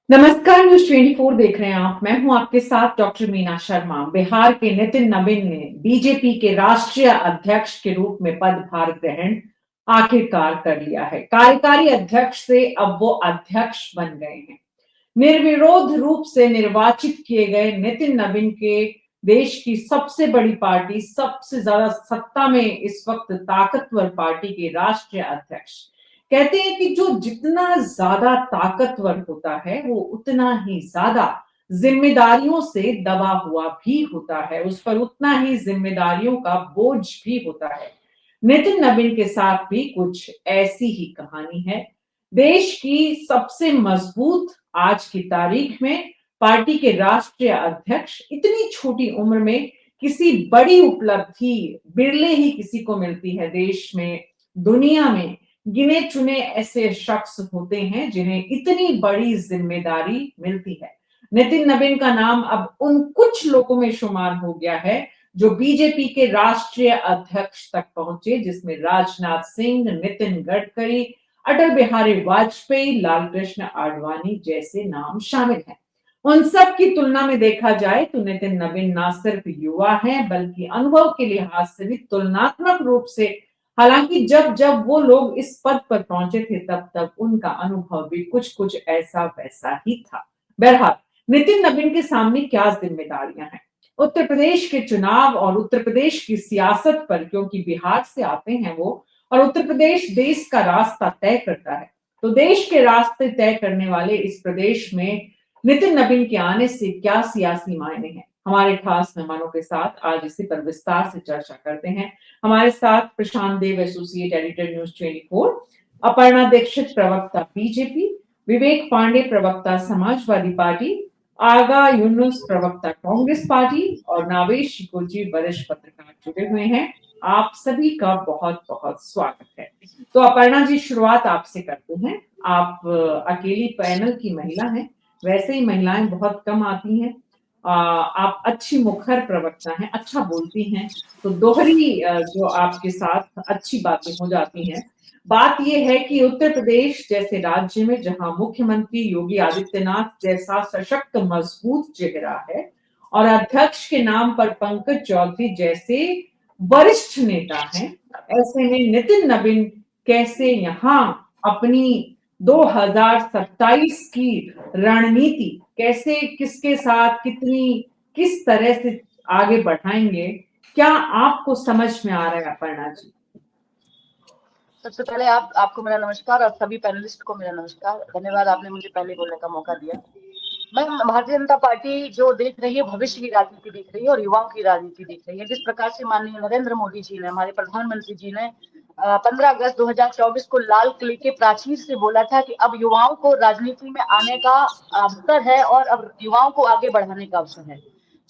नमस्कार, न्यूज 24 देख रहे हैं आप। मैं हूं आपके साथ डॉक्टर मीना शर्मा। बिहार के नितिन नबीन ने बीजेपी के राष्ट्रीय अध्यक्ष के रूप में पदभार ग्रहण आखिरकार कर लिया है। कार्यकारी अध्यक्ष से अब वो अध्यक्ष बन गए हैं। निर्विरोध रूप से निर्वाचित किए गए नितिन नबीन के देश की सबसे बड़ी पार्टी, सबसे ज्यादा सत्ता में इस वक्त ताकतवर पार्टी के राष्ट्रीय अध्यक्ष। कहते हैं कि जो जितना ज्यादा ताकतवर होता है वो उतना ही ज्यादा जिम्मेदारियों से दबा हुआ भी होता है, उस पर उतना ही जिम्मेदारियों का बोझ भी होता है। नितिन नबीन के साथ भी कुछ ऐसी ही कहानी है। देश की सबसे मजबूत आज की तारीख में पार्टी के राष्ट्रीय अध्यक्ष इतनी छोटी उम्र में किसी बड़ी उपलब्धि बिरले ही किसी को मिलती है। देश में, दुनिया में गिने चुने ऐसे शख्स होते हैं जिन्हें इतनी बड़ी जिम्मेदारी मिलती है। नितिन नबीन का नाम अब उन कुछ लोगों में शुमार हो गया है जो बीजेपी के राष्ट्रीय अध्यक्ष तक पहुंचे, जिसमें राजनाथ सिंह, नितिन गडकरी, अटल बिहारी वाजपेयी, लालकृष्ण आडवाणी जैसे नाम शामिल हैं। उन सब की तुलना में देखा जाए तो नितिन नबीन ना सिर्फ युवा हैं बल्कि अनुभव के लिहाज से भी तुलनात्मक रूप से, हालांकि जब जब वो लोग इस पद पर पहुंचे थे तब तब उनका अनुभव भी कुछ कुछ ऐसा वैसा ही था। बहरहाल, नितिन नबीन के सामने क्या जिम्मेदारियां हैं? उत्तर प्रदेश के चुनाव और उत्तर प्रदेश की सियासत पर, क्योंकि बिहार से आते हैं वो, और उत्तर प्रदेश देश का रास्ता तय करता है। तो देश के रास्ते तय करने वाले इस प्रदेश में नितिन नबीन के आने से क्या सियासी मायने हैं, हमारे खास मेहमानों के साथ आज इसी पर विस्तार से चर्चा करते हैं। हमारे साथ Prashant Dev, associate editor news 24, Aparna Dixit, प्रवक्ता बीजेपी, विवेक पांडे, प्रवक्ता समाजवादी पार्टी, आगा यूनुस, प्रवक्ता कांग्रेस पार्टी, और नावेश शिकोजी, वरिष्ठ पत्रकार जुड़े हुए हैं। आप सभी का बहुत बहुत स्वागत है। तो अपर्णा जी, शुरुआत आपसे करते हैं। आप अकेली पैनल की महिला हैं। वैसे ही महिलाएं बहुत कम आती हैं। आप अच्छी मुखर प्रवक्ता हैं, अच्छा बोलती हैं, तो दोहरी जो आपके साथ अच्छी बातें हो जाती हैं। बात यह है कि उत्तर प्रदेश जैसे राज्य में जहां मुख्यमंत्री योगी आदित्यनाथ जैसा सशक्त मजबूत चेहरा है और अध्यक्ष के नाम पर पंकज चौधरी जैसे वरिष्ठ नेता हैं, ऐसे में नितिन नबीन कैसे यहाँ अपनी 2027 की रणनीति कैसे, किसके साथ, किस तरह से आगे बढ़ाएंगे, क्या आपको समझ में आ रहा है अपर्णा जी? सबसे पहले आपको मेरा नमस्कार और सभी पैनलिस्ट को मेरा नमस्कार। धन्यवाद, आपने मुझे पहले बोलने का मौका दिया। मैं भारतीय जनता पार्टी जो देख रही है, भविष्य की राजनीति देख रही है और युवाओं की राजनीति देख रही है। जिस प्रकार से माननीय नरेंद्र मोदी जी ने, हमारे प्रधानमंत्री जी ने 15 अगस्त 2024 को लाल किले के प्राचीर से बोला था कि अब युवाओं को राजनीति में आने का अवसर है और अब युवाओं को आगे बढ़ाने का अवसर है।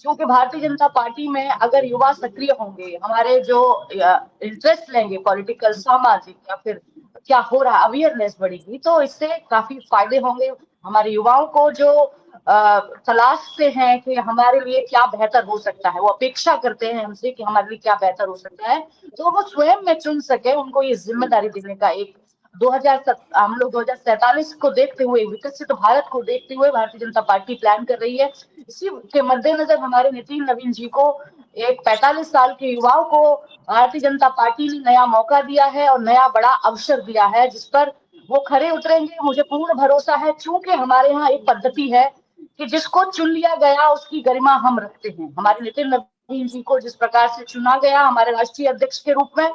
क्योंकि भारतीय जनता पार्टी में अगर युवा सक्रिय होंगे, हमारे जो इंटरेस्ट लेंगे पॉलिटिकल, सामाजिक या फिर क्या हो रहा है, अवेयरनेस बढ़ेगी, तो इससे काफी फायदे होंगे। हमारे युवाओं को जो तलाशते हैं कि हमारे लिए क्या बेहतर हो सकता है, वो अपेक्षा करते हैं हमसे कि हमारे लिए क्या बेहतर हो सकता है, तो वो स्वयं में चुन सके, उनको ये जिम्मेदारी देने का एक 2000 हम लोग 2047 को देखते हुए, विकसित भारत को देखते हुए भारतीय जनता पार्टी प्लान कर रही है। इसी के मद्देनजर हमारे नितिन नवीन जी को, एक 45 साल के युवाओं को भारतीय जनता पार्टी ने नया मौका दिया है और नया बड़ा अवसर दिया है, जिस पर वो खरे उतरेंगे। मुझे पूर्ण भरोसा है, चूंकि हमारे यहाँ एक पद्धति है कि जिसको चुन लिया गया उसकी गरिमा हम रखते हैं। हमारे नितिन नवीन जी को जिस प्रकार से चुना गया हमारे राष्ट्रीय अध्यक्ष के रूप में,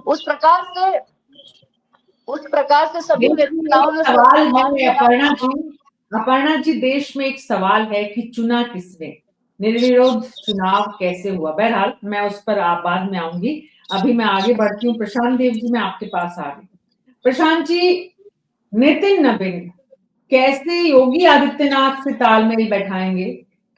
उस प्रकार से सभी देखिए, नेताओं एक ने सवाल मान है लिया। अपर्णा जी, देश में एक सवाल है कि चुना किसने, निर्विरोध चुनाव कैसे हुआ? बहरहाल, मैं उस पर आप बाद में आऊंगी। अभी मैं आगे बढ़ती हूँ। प्रशांत देव जी, मैं आपके पास आ रही हूँ। प्रशांत जी, नितिन नबीन कैसे योगी आदित्यनाथ से तालमेल बैठाएंगे,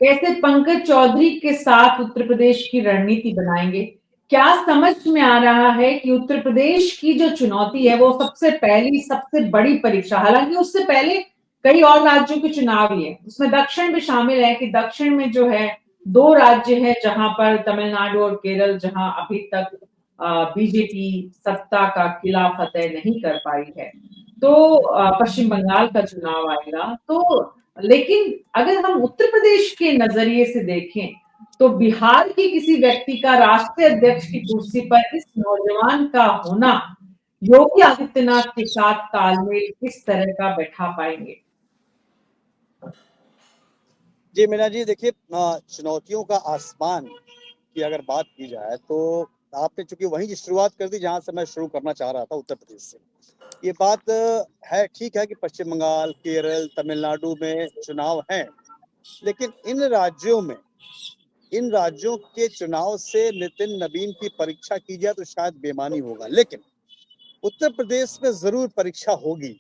कैसे पंकज चौधरी के साथ उत्तर प्रदेश की रणनीति बनाएंगे? क्या समझ में आ रहा है कि उत्तर प्रदेश की जो चुनौती है वो सबसे पहली, सबसे बड़ी परीक्षा, हालांकि उससे पहले कई और राज्यों के चुनाव लिए, उसमें दक्षिण भी शामिल है कि दक्षिण में जो है 2 राज्य है जहां पर तमिलनाडु और केरल, जहां अभी तक बीजेपी सत्ता का किला फतेह नहीं कर पाई है। तो पश्चिम बंगाल का चुनाव आएगा, तो लेकिन अगर हम उत्तर प्रदेश के नजरिए से देखें तो बिहार के किसी व्यक्ति का राष्ट्रीय अध्यक्ष की कुर्सी पर इस नौजवान का होना योगी आदित्यनाथ के साथ तालमेल किस तरह का बैठा पाएंगे? जी मीना जी, देखिए चुनौतियों का आसमान की अगर बात की जाए तो आपने चूंकि वहीं की शुरुआत कर दी जहां से मैं शुरू करना चाह रहा था, उत्तर प्रदेश से। ये बात है, ठीक है कि पश्चिम बंगाल, केरल, तमिलनाडु में चुनाव हैं, लेकिन इन राज्यों के चुनाव से नितिन नवीन की परीक्षा की जाए तो शायद बेमानी होगा, लेकिन उत्तर प्रदेश में जरूर परीक्षा होगी,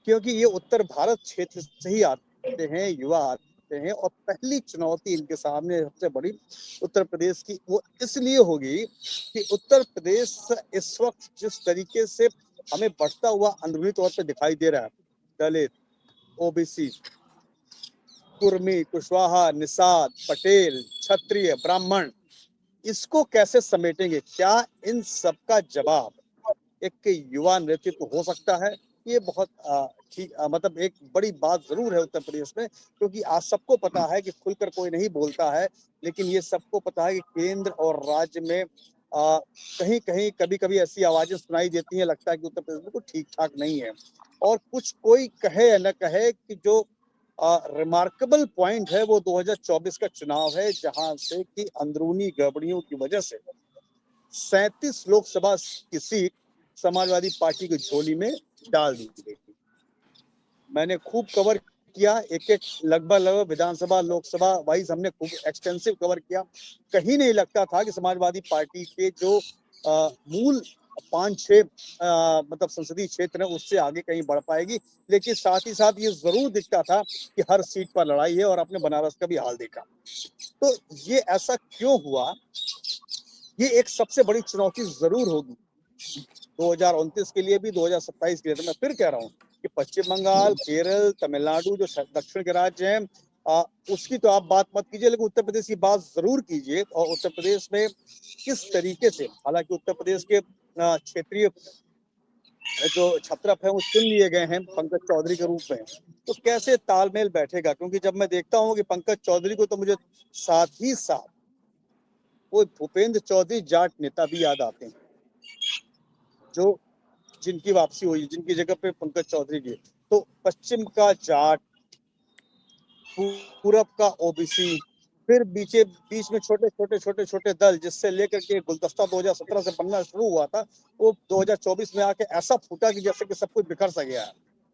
क्योंकि ये उत्तर भारत क्षेत्र से ही आते हैं, युवा आते हैं, और पहली चुनौती इनके सामने सबसे बड़ी उत्तर प्रदेश की वो इसलिए होगी कि उत्तर प्रदेश इस वक्त जिस तरीके से हमें बढ़ता हुआ अंदरूनी तौर पर दिखाई दे रहा है, दलित, ओबीसी, कुर्मी, कुशवाहा, निषाद, पटेल, क्षत्रिय, ब्राह्मण, इसको कैसे समेटेंगे? क्या इन सब का जवाब एक युवा नेतृत्व हो सकता है? ये बहुत ठीक मतलब एक बड़ी बात जरूर है उत्तर प्रदेश में, क्योंकि आज सबको पता है कि खुलकर कोई नहीं बोलता है, लेकिन ये सबको पता है कि केंद्र और राज्य में कहीं कहीं कभी कभी ऐसी आवाजें सुनाई देती हैं, लगता है कि उत्तर प्रदेश में कुछ ठीक ठाक नहीं है। और कुछ कोई कहे या न कहे कि जो रिमार्केबल पॉइंट है वो 2024 का चुनाव है, जहां से कि अंदरूनी गड़बड़ियों की वजह से 37 लोकसभा की सीट समाजवादी पार्टी की झोली में डाल दी गई थी। मैंने खूब कवर किया, एक लगभग विधानसभा लोकसभा वाइज हमने खूब एक्सटेंसिव कवर किया। कहीं नहीं लगता था कि समाजवादी पार्टी के जो मूल 5-6 मतलब संसदीय क्षेत्र है उससे आगे कहीं बढ़ पाएगी, लेकिन साथ ही साथ ये जरूर दिखता था कि हर सीट पर लड़ाई है, और आपने बनारस का भी हाल देखा। तो ये ऐसा क्यों हुआ? ये एक सबसे बड़ी चुनौती जरूर होगी 2029 के लिए भी, 2027 के लिए। तो मैं फिर कह रहा हूँ कि पश्चिम बंगाल, केरल, तमिलनाडु जो दक्षिण के राज्य हैं, उसकी तो आप बात मत कीजिए, लेकिन उत्तर प्रदेश की बात जरूर कीजिए। और उत्तर प्रदेश में किस तरीके से, हालांकि उत्तर प्रदेश के क्षेत्रीय जो छत्रप है वो चुन लिए गए हैं पंकज चौधरी के रूप में, तो कैसे तालमेल बैठेगा? क्योंकि जब मैं देखता हूँ कि पंकज चौधरी को, तो मुझे साथ ही साथ वो भूपेंद्र चौधरी जाट नेता भी याद आते हैं, जो जिनकी वापसी हुई, जिनकी जगह पे पंकज चौधरी गए। तो पश्चिम का जाट, पूरब का ओबीसी, फिर बीच में छोटे दल, जिससे लेकर के गुलदस्ता 2017 से बनना शुरू हुआ था, वो 2024 में आके ऐसा फूटा कि जैसे कि सब कुछ बिखर सा गया है।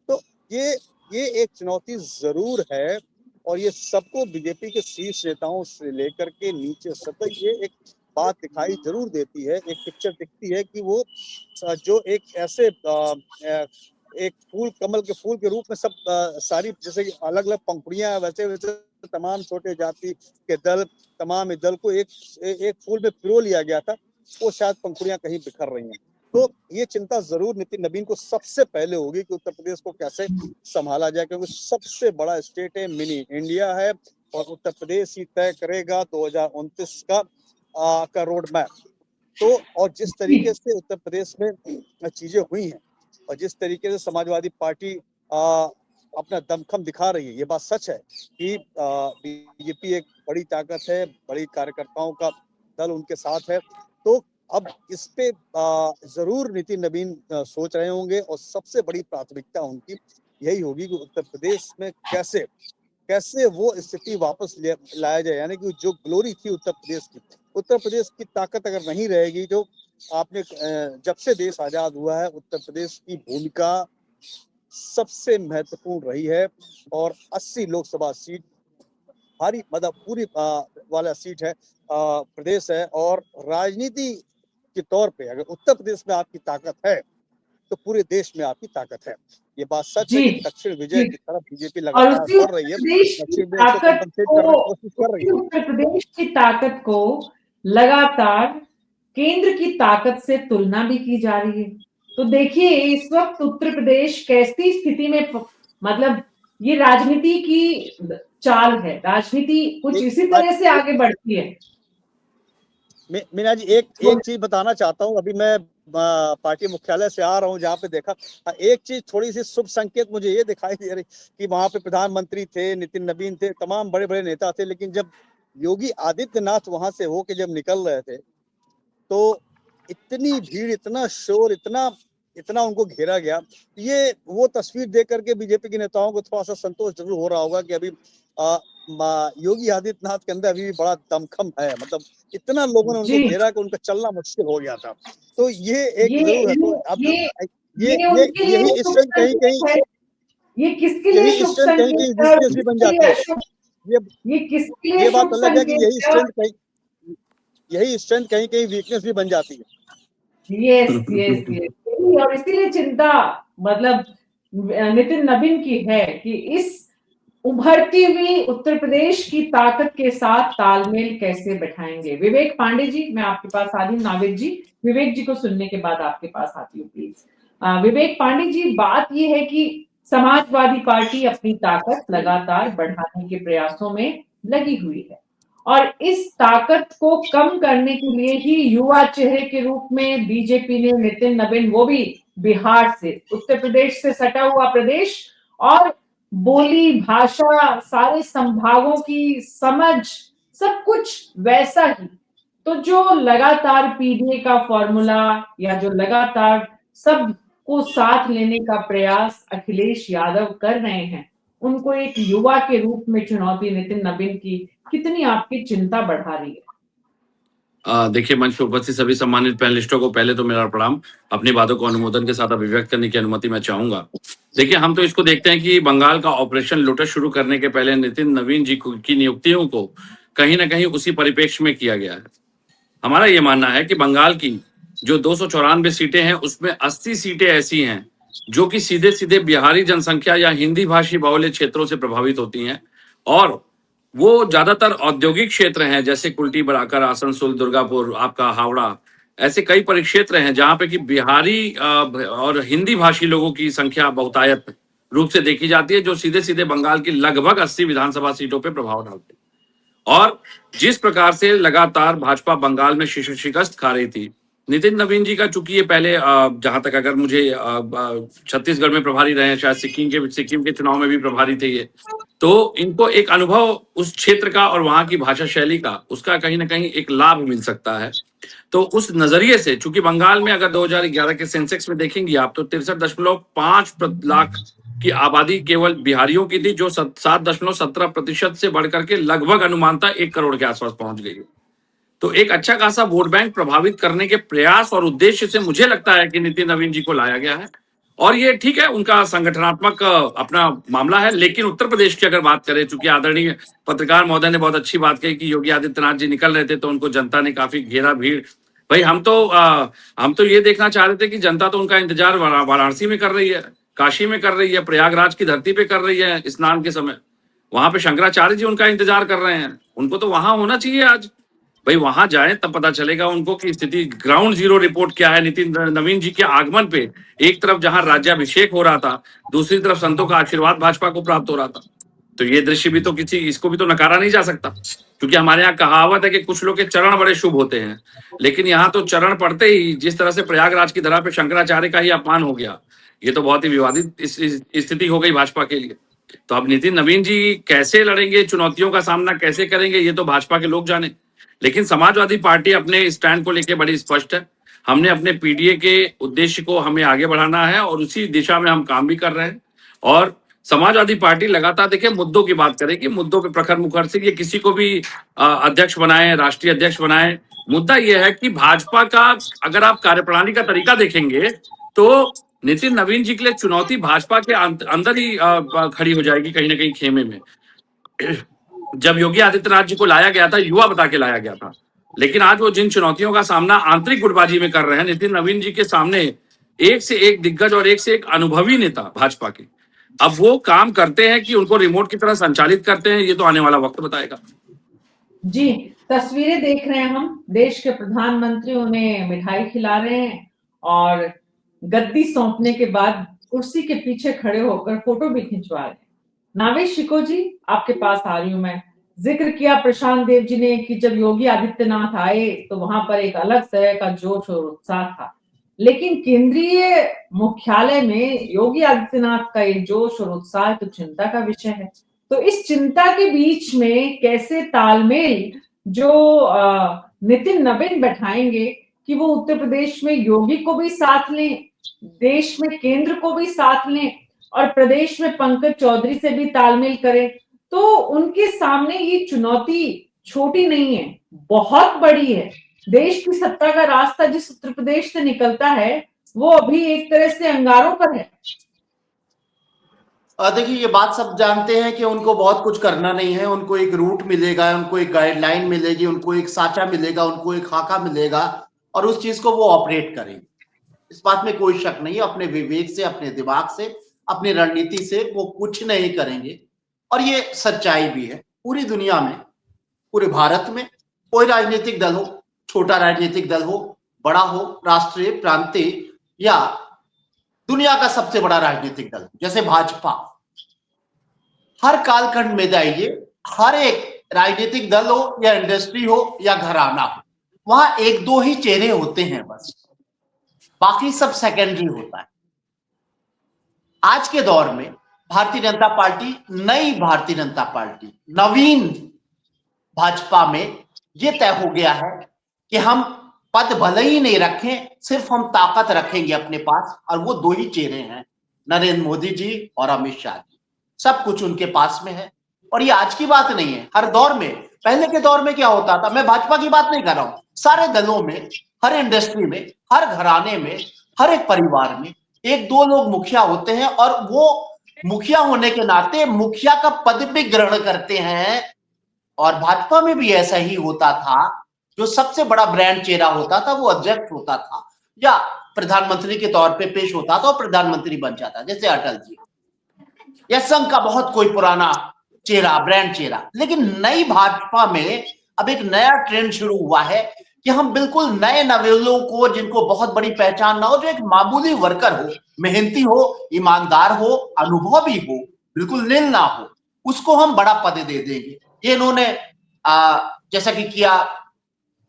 तो ये एक चुनौती जरूर है, और ये सबको बीजेपी के शीर्ष नेताओं से लेकर के नीचे तक ये एक बात दिखाई जरूर देती है, एक पिक्चर दिखती है कि वो जो एक ऐसे एक फूल, कमल के फूल के रूप में सब सारी जैसे कि अलग अलग पंखुड़ियां, वैसे वैसे तमाम छोटे जाति के दल, तमाम दल को एक फूल में पिरो लिया गया था, वो शायद पंखुड़ियां कहीं बिखर रही हैं। तो ये चिंता जरूर नितिन नवीन को सबसे पहले होगी कि उत्तर प्रदेश को कैसे संभाला जाए, क्योंकि सबसे बड़ा स्टेट है, मिनी इंडिया है, और उत्तर प्रदेश ही तय करेगा 2029 का रोड मैप। तो और जिस तरीके से उत्तर प्रदेश में चीजें हुई हैं, और जिस तरीके से समाजवादी पार्टी अपना दमखम दिखा रही है, ये बात सच है कि बीजेपी एक बड़ी ताकत है, बड़ी कार्यकर्ताओं का दल उनके साथ है। तो अब इस पे जरूर नितिन नवीन सोच रहे होंगे, और सबसे बड़ी प्राथमिकता उनकी यही होगी कि उत्तर प्रदेश में कैसे वो स्थिति वापस लाया जाए, यानी कि जो ग्लोरी थी उत्तर प्रदेश की ताकत अगर नहीं रहेगी, जो आपने जब से देश आजाद हुआ है उत्तर प्रदेश की भूमिका सबसे महत्वपूर्ण रही है, और 80 लोकसभा सीट भारी मतलब पूरी वाला सीट है, प्रदेश है, और राजनीति के तौर पे अगर उत्तर प्रदेश में आपकी ताकत है तो पूरे देश में आपकी ताकत है। ये बात सच है कि दक्षिण विजय की तरफ बीजेपी लगातार बढ़ रही है, दक्षिण विजय को कंपनसेट करने की कोशिश कर रही है। उत्तर प्रदेश की ताकत को लगातार केंद्र की ताकत से तुलना भी की जा रही है। तो देखिए इस वक्त उत्तर प्रदेश कैसी स्थिति में, मतलब ये राजनीति की चाल है, राजनीति कुछ इसी तरह से आगे बढ़ती है। मीना जी एक चीज बताना चाहता हूँ। अभी मैं पार्टी मुख्यालय से आ रहा हूँ, जहाँ पे देखा एक चीज थोड़ी सी शुभ संकेत मुझे ये दिखाई दे रही कि वहां पे प्रधानमंत्री थे, नितिन नवीन थे, तमाम बड़े बड़े नेता थे, लेकिन जब योगी आदित्यनाथ वहां से होके जब निकल रहे थे तो इतनी भीड़, इतना शोर, इतना उनको घेरा गया। ये वो तस्वीर देख करके बीजेपी के नेताओं को थोड़ा सा संतोष जरूर हो रहा होगा कि अभी योगी आदित्यनाथ के अंदर अभी भी बड़ा दमखम है। मतलब इतना लोगों ने उनको जी घेरा कि उनका चलना मुश्किल हो गया था। तो ये एक ये जरूर है। तो अब ये उनके लिए यही शुभ स्ट्रेंथ कहीं संकेत है। ये किसके लिए यही शुभ स्ट्रेंथ कहीं संकेत कहीं है और वीकनेस भी बन किसके जाती लिए है। अशुभ? ये ये किसके लिए ये बात शुभ अलग है कि संकेत यही है? स्ट्रेंथ कहीं कहीं वीकनेस भी बन जाती है। यस यस यस, और इसीलिए चिंता मतलब नितिन नवीन की है कि इस उभरती हुई उत्तर प्रदेश की ताकत के साथ तालमेल कैसे बैठाएंगे। विवेक पांडे जी, मैं आपके पास आ रही हूँ। नाविद जी, विवेक जी को सुनने के बाद आपके पास आती हूँ प्लीज। विवेक पांडे जी, बात यह है कि समाजवादी पार्टी अपनी ताकत लगातार बढ़ाने के प्रयासों में लगी हुई है और इस ताकत को कम करने के लिए ही युवा चेहरे के रूप में बीजेपी ने नितिन नवीन, वो भी बिहार से, उत्तर प्रदेश से सटा हुआ प्रदेश, और बोली, भाषा, सारे संभागों की समझ, सब कुछ वैसा ही। तो जो लगातार पीढ़ी का फॉर्मूला या जो लगातार सबको साथ लेने का प्रयास अखिलेश यादव कर रहे हैं, उनको एक युवा के रूप में चुनौती नितिन नवीन की कितनी आपकी चिंता बढ़ा रही है? देखिए, मंच पर उपस्थित सभी सम्मानित पैनलिस्टों को पहले तो मेरा प्रणाम। अपनी बातों को अनुमोदन के साथ अभिव्यक्त करने की अनुमति मैं चाहूंगा। देखिए, हम तो इसको देखते हैं कि बंगाल का ऑपरेशन लोटस शुरू करने के पहले नितिन नवीन जी की नियुक्तियों को कहीं ना कहीं उसी परिप्रेक्ष्य में किया गया है। हमारा ये मानना है कि बंगाल की जो 294 सीटें हैं, उसमें 80 सीटें ऐसी हैं जो कि सीधे सीधे बिहारी जनसंख्या या हिंदी भाषी बाहुल्य क्षेत्रों से प्रभावित होती हैं, और वो ज्यादातर औद्योगिक क्षेत्र हैं, जैसे कुल्टी, बराकर, आसनसोल, दुर्गापुर, आपका हावड़ा, ऐसे कई परिक्षेत्र हैं जहां पे कि बिहारी और हिंदी भाषी लोगों की संख्या बहुतायत रूप से देखी जाती है, जो सीधे सीधे बंगाल की लगभग 80 विधानसभा सीटों पर प्रभाव डालते हैं। और जिस प्रकार से लगातार भाजपा बंगाल में शिकस्त खा रही थी, नितिन नवीन जी का चूंकि ये पहले जहां तक अगर मुझे छत्तीसगढ़ में प्रभारी रहे हैं, शायद सिक्किम के चुनाव में भी प्रभारी थे ये, तो इनको एक अनुभव उस क्षेत्र का और वहां की भाषा शैली का, उसका कहीं ना कहीं एक लाभ मिल सकता है। तो उस नजरिए से, चूंकि बंगाल में अगर 2011 के सेंसेक्स में देखेंगे आप, तो 63.5 लाख की आबादी केवल बिहारियों की थी, जो 7.17% से बढ़कर के लगभग अनुमानता 1 करोड़ के आसपास पहुंच गई है। तो एक अच्छा खासा वोट बैंक प्रभावित करने के प्रयास और उद्देश्य से मुझे लगता है कि नितिन नवीन जी को लाया गया है, और ये ठीक है, उनका संगठनात्मक अपना मामला है। लेकिन उत्तर प्रदेश की अगर बात करें, चूंकि आदरणीय पत्रकार महोदय ने बहुत अच्छी बात कही कि योगी आदित्यनाथ जी निकल रहे थे तो उनको जनता ने काफी घेरा, भीड़। भाई, हम तो ये देखना चाह रहे थे कि जनता तो उनका इंतजार वाराणसी में कर रही है, काशी में कर रही है, प्रयागराज की धरती पे कर रही है स्नान के समय। वहां पे शंकराचार्य जी उनका इंतजार कर रहे हैं, उनको तो वहां होना चाहिए आज। भाई, वहां जाए तब पता चलेगा उनको कि स्थिति, ग्राउंड जीरो रिपोर्ट क्या है नितिन नवीन जी के आगमन पे। एक तरफ जहां राज्याभिषेक हो रहा था, दूसरी तरफ संतों का आशीर्वाद भाजपा को प्राप्त हो रहा था। तो ये दृश्य भी तो इसको भी तो नकारा नहीं जा सकता, क्योंकि हमारे यहाँ कहावत है कि कुछ लोग के चरण बड़े शुभ होते हैं, लेकिन यहाँ तो चरण पड़ते ही जिस तरह से प्रयागराज की धरा पे शंकराचार्य का ही अपमान हो गया, ये तो बहुत ही विवादित स्थिति हो गई भाजपा के लिए। तो अब नितिन नवीन जी कैसे लड़ेंगे, चुनौतियों का सामना कैसे करेंगे, ये तो भाजपा के लोग जाने। लेकिन समाजवादी पार्टी अपने स्टैंड को लेकर बड़ी स्पष्ट है। हमने अपने पीडीए के उद्देश्य को हमें आगे बढ़ाना है और उसी दिशा में हम काम भी कर रहे हैं। और समाजवादी पार्टी लगातार, देखिए, मुद्दों की बात करेगी, मुद्दों पे प्रखर मुखर से ये किसी को भी अध्यक्ष बनाए, राष्ट्रीय अध्यक्ष बनाए। मुद्दा यह है कि भाजपा का अगर आप कार्यप्रणाली का तरीका देखेंगे तो नितिन नवीन जी के लिए चुनौती भाजपा के अंदर ही खड़ी हो जाएगी, कहीं ना कहीं खेमे में। जब योगी आदित्यनाथ जी को लाया गया था, युवा बता के लाया गया था, लेकिन आज वो जिन चुनौतियों का सामना आंतरिक गुटबाजी में कर रहे हैं, नितिन नवीन जी के सामने एक से एक दिग्गज और एक से एक अनुभवी नेता भाजपा के, अब वो काम करते हैं कि उनको रिमोट की तरह संचालित करते हैं, ये तो आने वाला वक्त बताएगा। जी, तस्वीरें देख रहे हैं हम, देश के प्रधानमंत्री उन्हें मिठाई खिला रहे हैं और गद्दी सौंपने के बाद कुर्सी के पीछे खड़े होकर फोटो भी खिंचवा रहे हैं। नावेश शिको जी, आपके पास आ रही हूं मैं। जिक्र किया प्रशांत देव जी ने कि जब योगी आदित्यनाथ आए तो वहां पर एक अलग तरह का जोश और उत्साह था, लेकिन केंद्रीय मुख्यालय में योगी आदित्यनाथ का ये जोश और उत्साह तो चिंता का विषय है। तो इस चिंता के बीच में कैसे तालमेल जो नितिन नवीन बैठाएंगे कि वो उत्तर प्रदेश में योगी को भी साथ लें, देश में केंद्र को भी साथ लें और प्रदेश में पंकज चौधरी से भी तालमेल करें, तो उनके सामने ये चुनौती छोटी नहीं है, बहुत बड़ी है। देश की सत्ता का रास्ता जिस उत्तर प्रदेश से निकलता है वो अभी एक तरह से अंगारों पर है। देखिए, ये बात सब जानते हैं कि उनको बहुत कुछ करना नहीं है, उनको एक रूट मिलेगा, उनको एक गाइडलाइन मिलेगी, उनको एक साचा मिलेगा, उनको एक खाका मिलेगा और उस चीज को वो ऑपरेट करेंगे। इस बात में कोई शक नहीं है। अपने विवेक से, अपने दिमाग से, अपनी रणनीति से वो कुछ नहीं करेंगे और ये सच्चाई भी है। पूरी दुनिया में, पूरे भारत में कोई राजनीतिक दल हो, छोटा राजनीतिक दल हो, बड़ा हो, राष्ट्रीय, प्रांतीय या दुनिया का सबसे बड़ा राजनीतिक दल जैसे भाजपा, हर कालखंड में जाइए, हर एक राजनीतिक दल हो या इंडस्ट्री हो या घराना हो, वहां एक दो ही चेहरे होते हैं बस, बाकी सब सेकेंडरी होता है। आज के दौर में भारतीय जनता पार्टी, नई भारतीय जनता पार्टी, नवीन भाजपा में यह तय हो गया है कि हम पद भले ही नहीं रखें, सिर्फ हम ताकत रखेंगे अपने पास, और वो दो ही चेहरे हैं, नरेंद्र मोदी जी और अमित शाह जी। सब कुछ उनके पास में है और ये आज की बात नहीं है, हर दौर में। पहले के दौर में क्या होता था, मैं भाजपा की बात नहीं कर रहा हूं, सारे दलों में, हर इंडस्ट्री में, हर घराने में, हर एक परिवार में एक दो लोग मुखिया होते हैं और वो मुखिया होने के नाते मुखिया का पद भी ग्रहण करते हैं। और भाजपा में भी ऐसा ही होता था, जो सबसे बड़ा ब्रांड चेहरा होता था वो अध्यक्ष होता था या प्रधानमंत्री के तौर पे पेश होता था और प्रधानमंत्री बन जाता, जैसे अटल जी या संघ का बहुत कोई पुराना चेहरा, ब्रांड चेहरा। लेकिन नई भाजपा में अब एक नया ट्रेंड शुरू हुआ है कि हम बिल्कुल नए नवेलों को, जिनको बहुत बड़ी पहचान ना हो, जो एक मामूली वर्कर हो, मेहनती हो, ईमानदार हो, अनुभवी हो, बिल्कुल नील ना हो, उसको हम बड़ा पद दे देंगे। ये इन्होंने जैसा कि किया,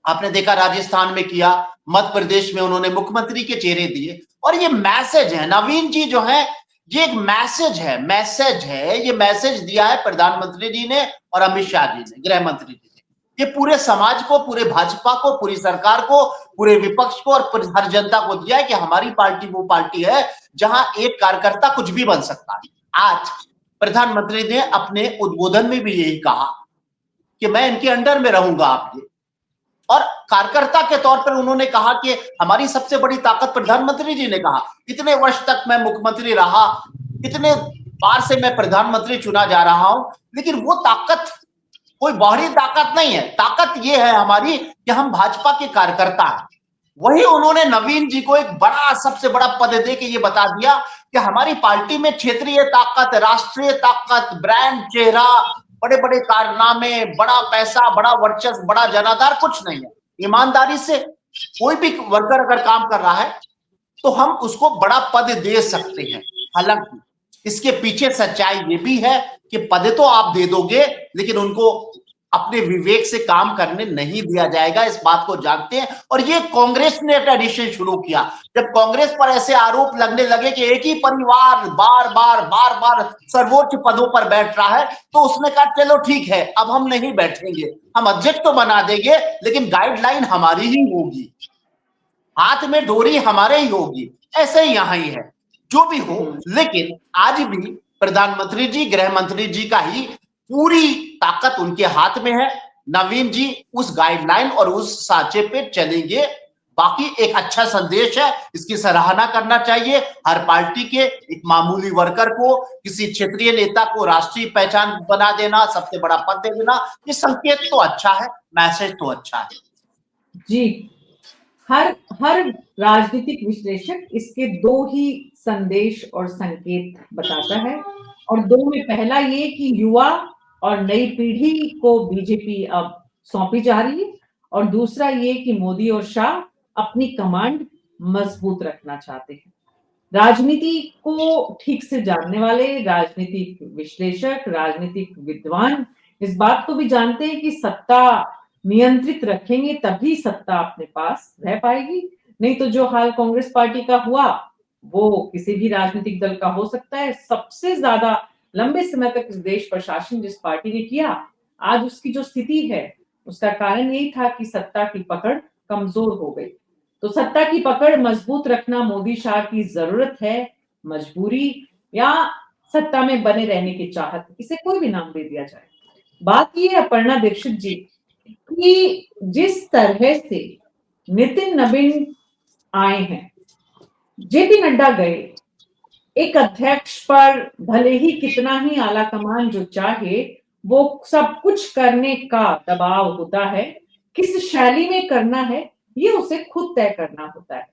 आपने देखा राजस्थान में किया, मध्य प्रदेश में उन्होंने मुख्यमंत्री के चेहरे दिए। और ये मैसेज है, नवीन जी जो है, ये एक मैसेज है, ये मैसेज दिया है प्रधानमंत्री जी ने और अमित शाह जी ने, गृह मंत्री जी ने। ये पूरे समाज को, पूरे भाजपा को, पूरी सरकार को, पूरे विपक्ष को और हर जनता को दिया है कि हमारी पार्टी वो पार्टी है जहां एक कार्यकर्ता कुछ भी बन सकता है। आज प्रधानमंत्री ने अपने उद्बोधन में भी यही कहा कि मैं इनके अंडर में रहूंगा आपके, और कार्यकर्ता के तौर पर उन्होंने कहा कि हमारी सबसे बड़ी ताकत, प्रधानमंत्री जी ने कहा, इतने वर्ष तक मैं मुख्यमंत्री रहा, इतने बार से मैं प्रधानमंत्री चुना जा रहा हूं, लेकिन वो ताकत कोई बाहरी ताकत नहीं है, ताकत ये है हमारी कि हम भाजपा के कार्यकर्ता हैं। वही उन्होंने नवीन जी को एक बड़ा, सबसे बड़ा पद दे के ये बता दिया कि हमारी पार्टी में क्षेत्रीय ताकत, राष्ट्रीय ताकत, ब्रांड चेहरा, बड़े बड़े कारनामे, बड़ा पैसा, बड़ा वर्चस्व, बड़ा जनाधार कुछ नहीं है। ईमानदारी से कोई भी वर्कर अगर काम कर रहा है तो हम उसको बड़ा पद दे सकते हैं। हालांकि इसके पीछे सच्चाई ये भी है कि पद तो आप दे दोगे, लेकिन उनको अपने विवेक से काम करने नहीं दिया जाएगा, इस बात को जानते हैं। और ये कांग्रेस ने ट्रेडिशन शुरू किया। जब कांग्रेस पर ऐसे आरोप लगने लगे कि एक ही परिवार बार बार सर्वोच्च पदों पर बैठ रहा है, तो उसने कहा चलो ठीक है, अब हम नहीं बैठेंगे, हम अध्यक्ष तो बना देंगे, लेकिन गाइडलाइन हमारी ही होगी, हाथ में डोरी हमारे ही होगी। ऐसे ही यहां ही है, जो भी हो। लेकिन आज भी प्रधानमंत्री जी, गृह मंत्री जी का ही पूरी ताकत उनके हाथ में है। नवीन जी उस गाइडलाइन और उस साचे पे चलेंगे। बाकी एक अच्छा संदेश है, इसकी सराहना करना चाहिए। हर पार्टी के एक मामूली वर्कर को, किसी क्षेत्रीय नेता को राष्ट्रीय पहचान बना देना, सबसे बड़ा पद दे देना, ये संकेत तो अच्छा है, मैसेज तो अच्छा है जी। हर राजनीतिक विश्लेषक इसके दो ही संदेश और संकेत बताता है, और दो में पहला ये कि युवा और नई पीढ़ी को बीजेपी अब सौंपी जा रही है, और दूसरा ये कि मोदी और शाह अपनी कमांड मजबूत रखना चाहते हैं। राजनीति को ठीक से जानने वाले राजनीतिक विश्लेषक, राजनीतिक विद्वान इस बात को भी जानते हैं कि सत्ता नियंत्रित रखेंगे तभी सत्ता अपने पास रह पाएगी, नहीं तो जो हाल कांग्रेस पार्टी का हुआ वो किसी भी राजनीतिक दल का हो सकता है। सबसे ज्यादा लंबे समय तक इस देश पर शासन जिस पार्टी ने किया, आज उसकी जो स्थिति है उसका कारण यही था कि सत्ता की पकड़ कमजोर हो गई। तो सत्ता की पकड़ मजबूत रखना मोदी शाह की जरूरत है, मजबूरी या सत्ता में बने रहने की चाहत, इसे कोई भी नाम दे दिया जाए। बात ये है अपर्णा दीक्षित जी कि जिस तरह से नितिन नवीन आए हैं, जेपी नड्डा गए, एक अध्यक्ष पर भले ही कितना ही आला कमान जो चाहे वो सब कुछ करने का दबाव होता है, किस शैली में करना है ये उसे खुद तय करना होता है।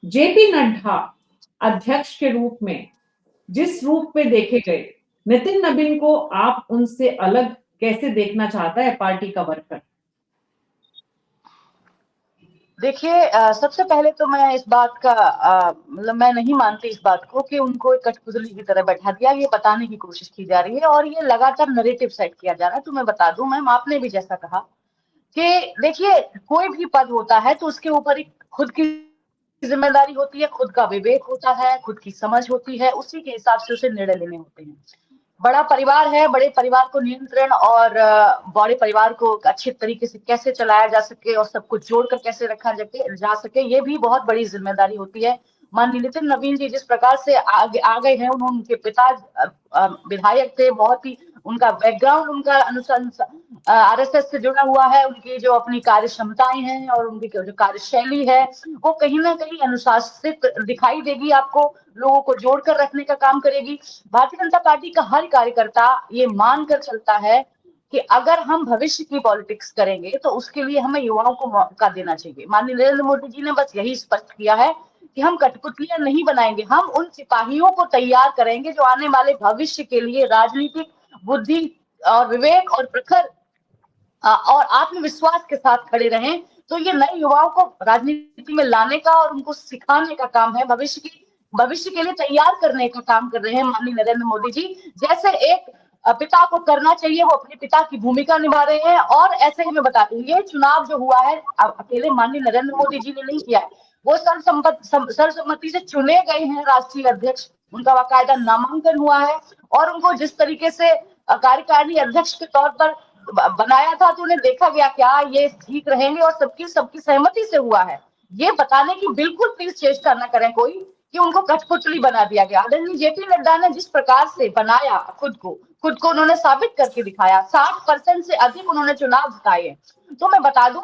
जेपी नड्डा अध्यक्ष के रूप में जिस रूप में देखे गए, नितिन नवीन को आप उनसे अलग कैसे देखना चाहता है पार्टी का वर्कर? देखिए, सबसे पहले तो मैं इस बात का मतलब मैं नहीं मानती इस बात को कि उनको एक कठपुतली की तरह बैठा दिया, ये बताने की कोशिश की जा रही है और ये लगातार नैरेटिव सेट किया जा रहा है। तो मैं बता दूं, मैम आपने भी जैसा कहा कि देखिए कोई भी पद होता है तो उसके ऊपर एक खुद की जिम्मेदारी होती है, खुद का विवेक होता है, खुद की समझ होती है, उसी के हिसाब से उसे निर्णय लेने होते हैं। बड़ा परिवार है, बड़े परिवार को नियंत्रण और बड़े परिवार को अच्छे तरीके से कैसे चलाया जा सके और सब कुछ जोड़कर कैसे रखा जा सके, ये भी बहुत बड़ी जिम्मेदारी होती है। माननीय नितिन नवीन जी जिस प्रकार से आगे आ गए हैं, उनके पिता विधायक थे, बहुत ही उनका बैकग्राउंड, उनका आरएसएस से जुड़ा हुआ है, उनकी जो अपनी कार्य क्षमताएं हैं और उनकी जो कार्यशैली है वो कहीं ना कहीं अनुशासित दिखाई देगी आपको, लोगों को जोड़कर रखने का काम करेगी। भारतीय जनता पार्टी का हर कार्यकर्ता ये मानकर चलता है कि अगर हम भविष्य की पॉलिटिक्स करेंगे तो उसके लिए हमें युवाओं को मौका देना चाहिए। माननीय नरेंद्र मोदी जी ने बस यही स्पष्ट किया है कि हम कठपुतलियां नहीं बनाएंगे, हम उन सिपाहियों को तैयार करेंगे जो आने वाले भविष्य के लिए राजनीतिक बुद्धि और विवेक और प्रखर और आत्मविश्वास के साथ खड़े रहें। तो ये नए युवाओं को राजनीति में लाने का और उनको सिखाने का काम है, भविष्य के लिए तैयार करने का काम कर रहे हैं माननीय नरेंद्र मोदी जी। जैसे एक पिता को करना चाहिए वो अपने पिता की भूमिका निभा रहे हैं। और ऐसे ही मैं बता दूं, ये चुनाव जो हुआ है अकेले माननीय नरेंद्र मोदी जी ने नहीं किया है, वो सर्वसम्मति से चुने गए हैं राष्ट्रीय अध्यक्ष, उनका बाकायदा नामांकन हुआ है और उनको जिस तरीके से कार्यकारिणी अध्यक्ष के तौर पर बनाया था तो उन्हें देखा गया क्या ये ठीक रहेंगे और सबकी सहमति से हुआ है। ये बताने की बिल्कुल प्लीज चेष्टा न करें कोई कि उनको कठपुतली बना दिया गया। आदरणीय जेपी नड्डा ने जिस प्रकार से बनाया खुद को उन्होंने साबित करके दिखाया, 60% से अधिक उन्होंने चुनाव जिताए। तो मैं बता दूं,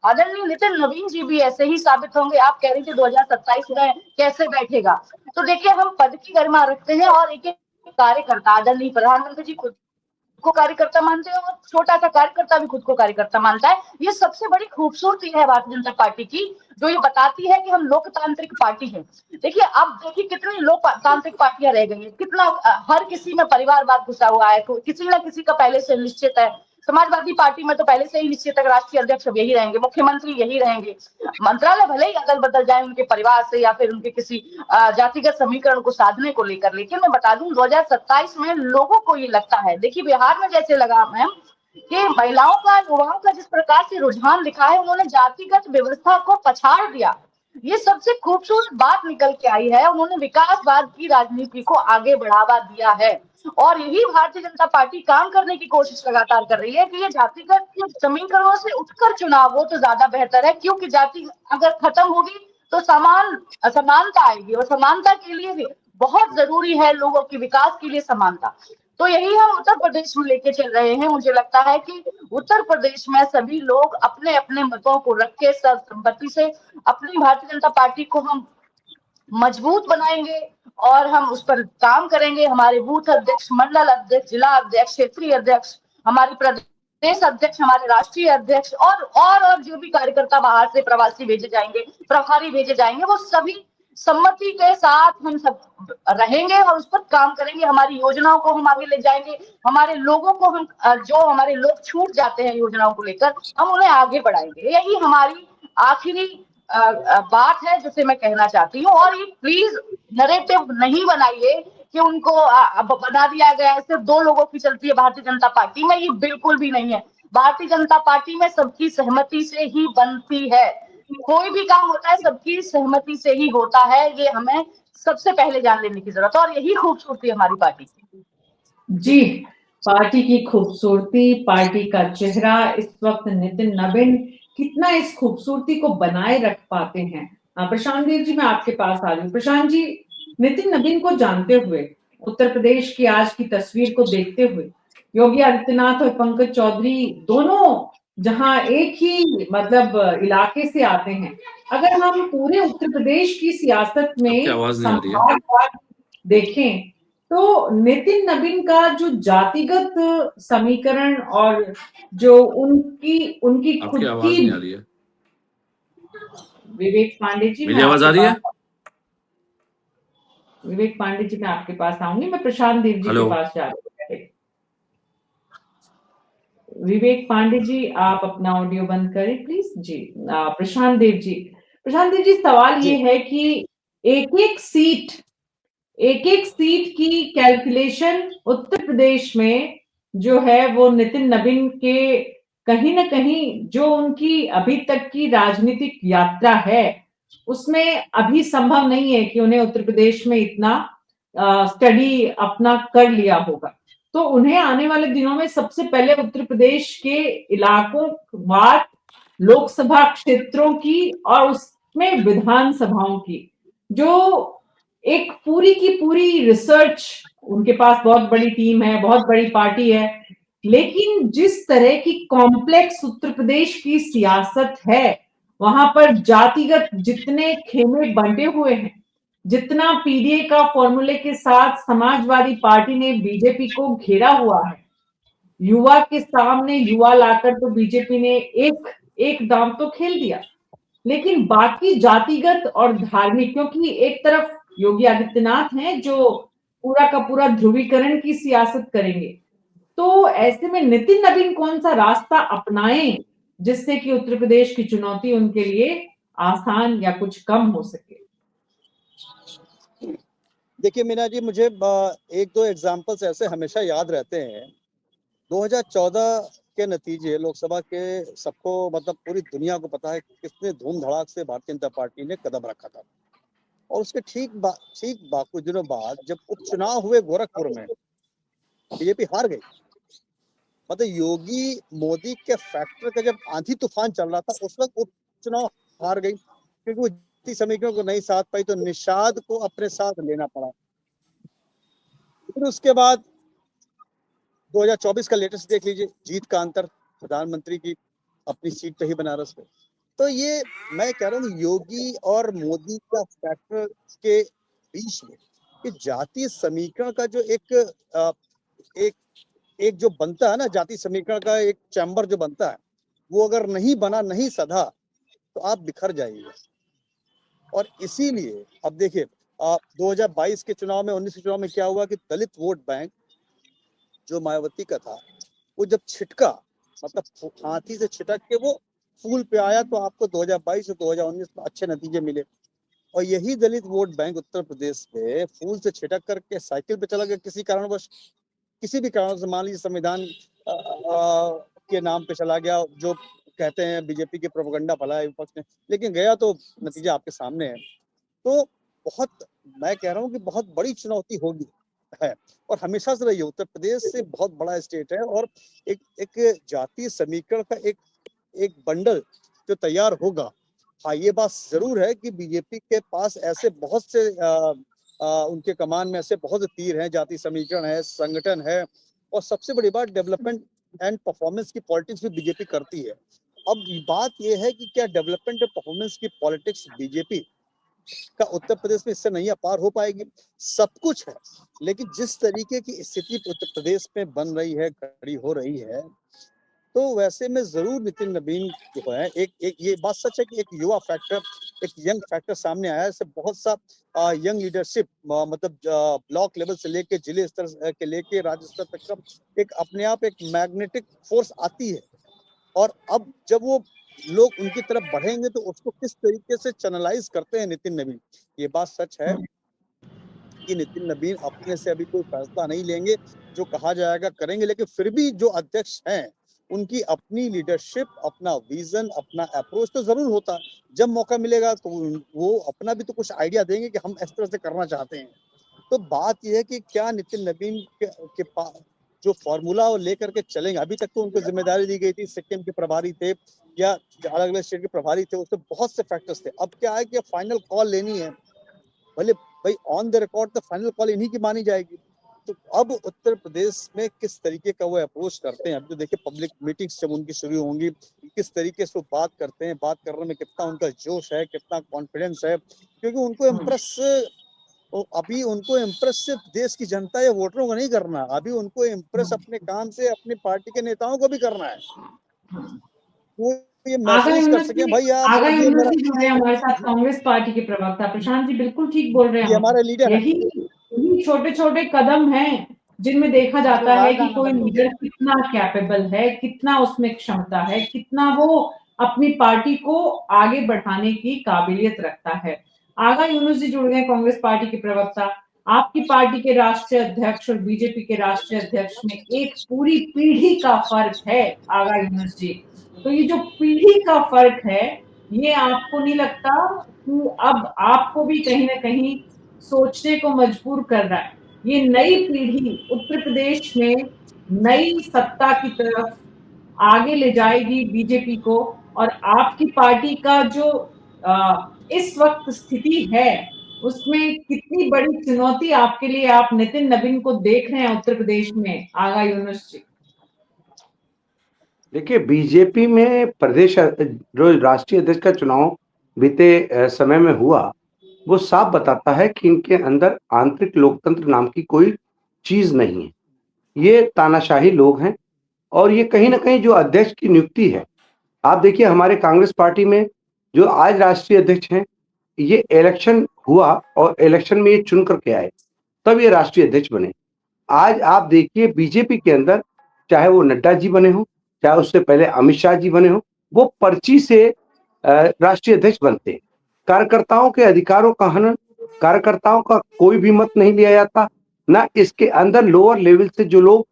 आदरणीय नितिन नवीन जी भी ऐसे ही साबित होंगे। आप कह रही थे 2027 में कैसे बैठेगा, तो देखिए हम पद की गरिमा रखते हैं और एक कार्यकर्ता, आदरणीय प्रधानमंत्री जी खुद को कार्यकर्ता मानते हैं और छोटा सा कार्यकर्ता भी खुद को कार्यकर्ता मानता है। ये सबसे बड़ी खूबसूरती है भारतीय जनता पार्टी की, जो ये बताती है कि हम लोकतांत्रिक पार्टी हैं। देखिए अब देखिए कितनी लोकतांत्रिक पार्टियां रह गई हैं, कितना हर किसी में परिवारवाद घुसा हुआ है, किसी ना किसी का पहले से निश्चित है। समाजवादी पार्टी में तो पहले से ही निश्चित है राष्ट्रीय अध्यक्ष अब यही रहेंगे, मुख्यमंत्री यही रहेंगे, मंत्रालय भले ही अदल बदल जाए उनके परिवार से या फिर उनके किसी जातिगत समीकरण को साधने को लेकर। लेकिन मैं बता दूं 2027 में लोगों को ये लगता है, देखिए बिहार में जैसे लगा मैम कि महिलाओं का, युवाओं का जिस प्रकार से रुझान दिखा है, उन्होंने जातिगत व्यवस्था को पछाड़ दिया। ये सबसे खूबसूरत बात निकल के आई है, उन्होंने विकासवाद की राजनीति को आगे बढ़ावा दिया है और यही भारतीय जनता पार्टी काम करने की कोशिश लगातार कर रही है कि ये जातिगत समीकरणों से उठकर चुनाव हो तो ज्यादा बेहतर है, क्योंकि जाति अगर खत्म होगी तो समानता आएगी और समानता के लिए भी बहुत जरूरी है लोगों के विकास के लिए समानता। तो यही हम उत्तर प्रदेश में लेके चल रहे हैं। मुझे लगता है कि उत्तर प्रदेश में सभी लोग अपने अपने मतों को रख के सर्वसम्मति से अपनी भारतीय जनता पार्टी को हम मजबूत बनाएंगे और हम उस पर काम करेंगे। हमारे बूथ अध्यक्ष, मंडल अध्यक्ष, जिला अध्यक्ष, क्षेत्रीय अध्यक्ष, हमारे प्रदेश अध्यक्ष, हमारे राष्ट्रीय अध्यक्ष और जो भी कार्यकर्ता बाहर से प्रवासी भेजे जाएंगे, प्रभारी भेजे जाएंगे, वो सभी सम्मति के साथ हम सब रहेंगे और उस पर काम करेंगे। हमारी योजनाओं को हम आगे ले जाएंगे, हमारे लोगों को हम जो हमारे लोग छूट जाते हैं योजनाओं को लेकर, हम उन्हें आगे बढ़ाएंगे। यही हमारी आखिरी बात है जिसे मैं कहना चाहती हूँ। और ये प्लीज नैरेटिव नहीं बनाइए कि उनको बना दिया गया है सिर्फ 2 लोगों की चलती है भारतीय जनता पार्टी में, ये बिल्कुल भी नहीं है। भारतीय जनता पार्टी में सबकी सहमति से ही बनती है, कोई भी काम होता है सबकी सहमति से ही होता है, ये हमें सबसे पहले जान लेने की जरूरत है, और यही खूबसूरती है हमारी पार्टी की। जी, पार्टी की खूबसूरती, पार्टी का चेहरा, इस वक्त नितिन नबीन कितना इस खूबसूरती को बनाए रख पाते हैं। प्रशांत देव जी, मैं आपके पास आ रही हूँ। प्रशांत जी, नितिन नबीन को जानते हुए, उत्तर प्रदेश की आज की तस्वीर को देखते हुए, योगी आदित्यनाथ और पंकज चौधरी दोनों जहां एक ही मतलब इलाके से आते हैं, अगर हम पूरे उत्तर प्रदेश की सियासत आपकी में आवाज नहीं आ रही है। संवाद देखें तो नितिन नबीन का जो जातिगत समीकरण और जो उनकी उनकी आपकी खुद आवाज की, नहीं आ रही है। विवेक पांडे जी, मेरी मैं आवाज आ आपके रही है? पास, विवेक पांडे जी, मैं आपके पास आऊंगी। मैं प्रशांत देव जी के हेलो। पास जा रही हूँ। विवेक पांडे जी, आप अपना ऑडियो बंद करें प्लीज। जी, प्रशांत देव जी, प्रशांत देव जी, सवाल ये जी है कि एक एक सीट की कैलकुलेशन उत्तर प्रदेश में जो है वो नितिन नबीन के कहीं ना कहीं जो उनकी अभी तक की राजनीतिक यात्रा है उसमें अभी संभव नहीं है कि उन्हें उत्तर प्रदेश में इतना स्टडी अपना कर लिया होगा। तो उन्हें आने वाले दिनों में सबसे पहले उत्तर प्रदेश के इलाकों वार लोकसभा क्षेत्रों की और उसमें विधानसभाओं की जो एक पूरी की पूरी रिसर्च, उनके पास बहुत बड़ी टीम है, बहुत बड़ी पार्टी है, लेकिन जिस तरह की कॉम्प्लेक्स उत्तर प्रदेश की सियासत है, वहां पर जातिगत जितने खेमे बंटे हुए हैं, जितना पीडीए का फॉर्मूले के साथ समाजवादी पार्टी ने बीजेपी को घेरा हुआ है, युवा के सामने युवा लाकर तो बीजेपी ने एक एक दांव तो खेल दिया, लेकिन बाकी जातिगत और धार्मिक, क्योंकि एक तरफ योगी आदित्यनाथ हैं जो पूरा का पूरा ध्रुवीकरण की सियासत करेंगे, तो ऐसे में नितिन नबीन कौन सा रास्ता अपनाएं जिससे कि उत्तर प्रदेश की चुनौती उनके लिए आसान या कुछ कम हो सके? देखिए मीना जी, मुझे एक दो एग्जांपल्स ऐसे हमेशा याद रहते हैं। 2014 के नतीजे लोकसभा के सबको मतलब पूरी दुनिया को पता है कितने धूम धड़ाक से भारतीय जनता पार्टी ने कदम रखा था, और उसके ठीक कुछ दिनों बाद जब उपचुनाव हुए गोरखपुर में, बीजेपी हार गई। मतलब योगी मोदी के फैक्टर का जब आंधी तूफान चल रहा था उस वक्त उपचुनाव हार गई, क्योंकि वो जितनी समीकरणों को नहीं साध पाई, तो निषाद को अपने साथ लेना पड़ा। फिर उसके बाद 2024 का लेटेस्ट देख लीजिए, जीत का अंतर प्रधानमंत्री की अपनी सीट पे ही बनारस में। तो ये मैं कह रहा हूँ योगी और मोदी का फैक्टर के बीच में कि जातीय समीकरण का जो एक जो बनता है ना, जातीय समीकरण का एक चैम्बर जो बनता है, वो अगर नहीं बना, नहीं सधा, तो आप बिखर जाइएगा। और इसीलिए अब देखिए 2022 के चुनाव में, 19 के चुनाव में क्या हुआ कि दलित वोट बैंक जो मायावती का था, वो जब छिटका, मतलब हाथी से छिटक के वो फूल पे आया, तो आपको 2022 और 2019 में अच्छे नतीजे मिले। और यही दलित वोट बैंक उत्तर प्रदेश में फूल से छिटक करके साइकिल पे चला गया किसी कारणवश, किसी भी कारण से, मान लीजिए संविधान के नाम पे चला गया, जो कहते हैं बीजेपी के प्रोपेगेंडा फैलाया विपक्ष ने, लेकिन गया तो नतीजा आपके सामने है। तो बहुत, मैं कह रहा हूँ कि बहुत बड़ी चुनौती होगी है, और हमेशा से रही है। उत्तर प्रदेश से बहुत बड़ा स्टेट है, और एक जातीय समीकरण का एक बंडल जो तैयार होगा। हाँ, ये बात जरूर है कि बीजेपी के पास ऐसे बहुत से उनके कमान में ऐसे बहुत से तीर हैं, जातीय समीकरण है, संगठन है, और सबसे बड़ी बात डेवलपमेंट एंड परफॉर्मेंस की पॉलिटिक्स भी बीजेपी करती है। अब बात यह है कि क्या डेवलपमेंट और परफॉर्मेंस की पॉलिटिक्स बीजेपी का उत्तर प्रदेश में इससे नहीं अपार हो पाएगी? सब कुछ है, लेकिन जिस तरीके की स्थिति उत्तर प्रदेश में बन रही है, खड़ी हो रही है, तो वैसे में जरूर नितिन नबीन जो है, एक ये बात सच है कि एक युवा फैक्टर, एक यंग फैक्टर सामने आया है। इससे बहुत सा यंग लीडरशिप, मतलब ब्लॉक लेवल से लेके जिले स्तर के लेके राज्य स्तर तक का एक अपने आप एक मैग्नेटिक फोर्स आती है। और अब जब वो लोग उनकी तरफ बढ़ेंगे तो उसको किस तरीके से चैनलाइज करते हैं नितिन नबीन, ये बात सच है। कि नितिन नबीन अपने से अभी कोई फैसला नहीं लेंगे, जो कहा जाएगा करेंगे, लेकिन फिर भी जो अध्यक्ष हैं उनकी अपनी लीडरशिप, अपना विजन, अपना अप्रोच तो जरूर होता है। जब मौका मिलेगा तो वो अपना भी तो कुछ आइडिया देंगे कि हम इस तरह से करना चाहते हैं। तो बात यह है कि क्या नितिन नबीन के पास जो फॉर्मूला वो लेकर के चलेंगे। अभी तक तो उनको जिम्मेदारी दी गई थी, सिक्किम के प्रभारी थे या अलग अलग स्टेट के प्रभारी थे, उसमें बहुत से फैक्टर्स थे। अब क्या है कि फाइनल कॉल लेनी है, भले भाई ऑन द रिकॉर्ड तो फाइनल कॉल इन्हीं की मानी जाएगी। तो अब उत्तर प्रदेश में किस तरीके का वो अप्रोच करते हैं, अब तो देखिए पब्लिक मीटिंग्स जब उनकी शुरू होंगी, किस तरीके से वो बात करते हैं, बात करने में कितना उनका जोश है, कितना कॉन्फिडेंस है, क्योंकि उनको अभी उनको इम्प्रेस सिर्फ देश की जनता या वोटरों को नहीं करना, अभी उनको इम्प्रेस अपने काम से अपनी पार्टी के नेताओं को भी करना है। वो ये महसूस कर सके भाई आप हमारे साथ कांग्रेस पार्टी के प्रवक्ता प्रशांत जी बिल्कुल ठीक बोल रहे हैं। हमारे लीडर यही छोटे छोटे कदम हैं जिनमें देखा जाता है कि कोई लीडर कितना कैपेबल है, कितना उसमें क्षमता है, कितना वो अपनी पार्टी को आगे बढ़ाने की काबिलियत रखता है। आगा यूनुस जी जुड़ गए, कांग्रेस पार्टी के प्रवक्ता। आपकी पार्टी के राष्ट्रीय अध्यक्ष और बीजेपी के राष्ट्रीय अध्यक्ष में एक पूरी पीढ़ी का फर्क है आगा यूनुस जी। तो ये जो पीढ़ी का फर्क है, ये आपको नहीं लगता कि अब आपको भी कहीं ना कहीं सोचने को मजबूर कर रहा है? ये नई पीढ़ी उत्तर प्रदेश में नई सत्ता की तरफ आगे ले जाएगी बीजेपी को, और आपकी पार्टी का जो इस वक्त स्थिति है उसमें कितनी बड़ी चुनौती आपके लिए आप नितिन नबीन को देख रहे हैं उत्तर प्रदेश में, आगा यूनुस जी? देखिए, बीजेपी में प्रदेश जो राष्ट्रीय अध्यक्ष का चुनाव बीते समय में हुआ, वो साफ बताता है कि इनके अंदर आंतरिक लोकतंत्र नाम की कोई चीज नहीं है। ये तानाशाही लोग हैं, और ये कहीं ना कहीं जो अध्यक्ष की नियुक्ति है, आप देखिए हमारे कांग्रेस पार्टी में जो आज राष्ट्रीय अध्यक्ष हैं, ये इलेक्शन हुआ और इलेक्शन में ये चुन करके आए, तब ये राष्ट्रीय अध्यक्ष बने। आज आप देखिए बीजेपी के अंदर, चाहे वो नड्डा जी बने हो, चाहे उससे पहले अमित शाह जी बने हो, वो पर्ची से राष्ट्रीय अध्यक्ष बनते हैं। कार्यकर्ताओं के अधिकारों का हनन, कार्यकर्ताओं का कोई भी मत नहीं लिया जाता, ना इसके अंदर लोअर लेवल से जो लोग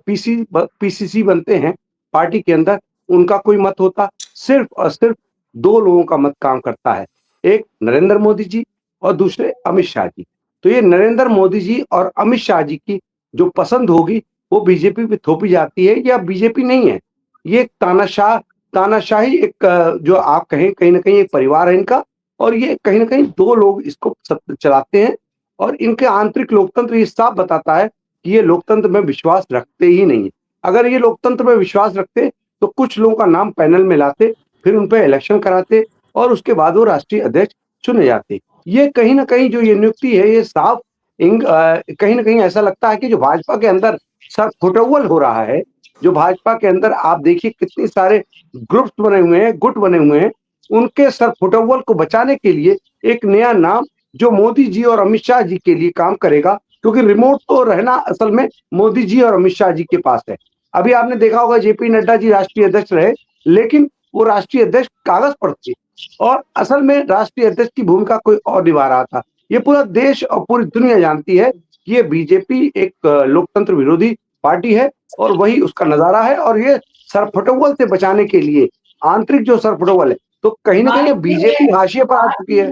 पीसीसी बनते हैं पार्टी के अंदर, उनका कोई मत होता। सिर्फ और सिर्फ दो लोगों का मत काम करता है, एक नरेंद्र मोदी जी और दूसरे अमित शाह जी। तो ये नरेंद्र मोदी जी और अमित शाह जी की जो पसंद होगी वो बीजेपी पे थोपी जाती है, या बीजेपी नहीं है, ये तानाशाही एक जो आप कहें कहीं ना कहीं एक परिवार है इनका, और ये कहीं ना कहीं दो लोग इसको चलाते हैं, और इनके आंतरिक लोकतंत्र ये साफ बताता है कि ये लोकतंत्र में विश्वास रखते ही नहीं है। अगर ये लोकतंत्र में विश्वास रखते तो कुछ लोगों का नाम पैनल में लाते, फिर उन पर इलेक्शन कराते, और उसके बाद वो राष्ट्रीय अध्यक्ष चुने जाते। ये कहीं ना कहीं जो ये नियुक्ति है, ये साफ कहीं ना कहीं ऐसा लगता है कि जो भाजपा के अंदर सर फुटअव्वल हो रहा है, जो भाजपा के अंदर आप देखिए कितने सारे ग्रुप्स बने हुए हैं, गुट बने हुए हैं, उनके सर फुटअव्वल को बचाने के लिए एक नया नाम जो मोदी जी और अमित शाह जी के लिए काम करेगा, क्योंकि रिमोट तो रहना असल में मोदी जी और अमित शाह जी के पास है। अभी आपने देखा होगा जेपी नड्डा जी राष्ट्रीय अध्यक्ष रहे, लेकिन वो राष्ट्रीय अध्यक्ष कागज पर थे, और असल में राष्ट्रीय अध्यक्ष की भूमिका कोई और निभा रहा था। ये पूरा देश और पूरी दुनिया जानती है कि ये बीजेपी एक लोकतंत्र विरोधी पार्टी है, और वही उसका नजारा है। और ये सरफटोवल से बचाने के लिए आंतरिक जो सरफटोवल है, तो कहीं ना कहीं बीजेपी हाशिए पर आ चुकी है।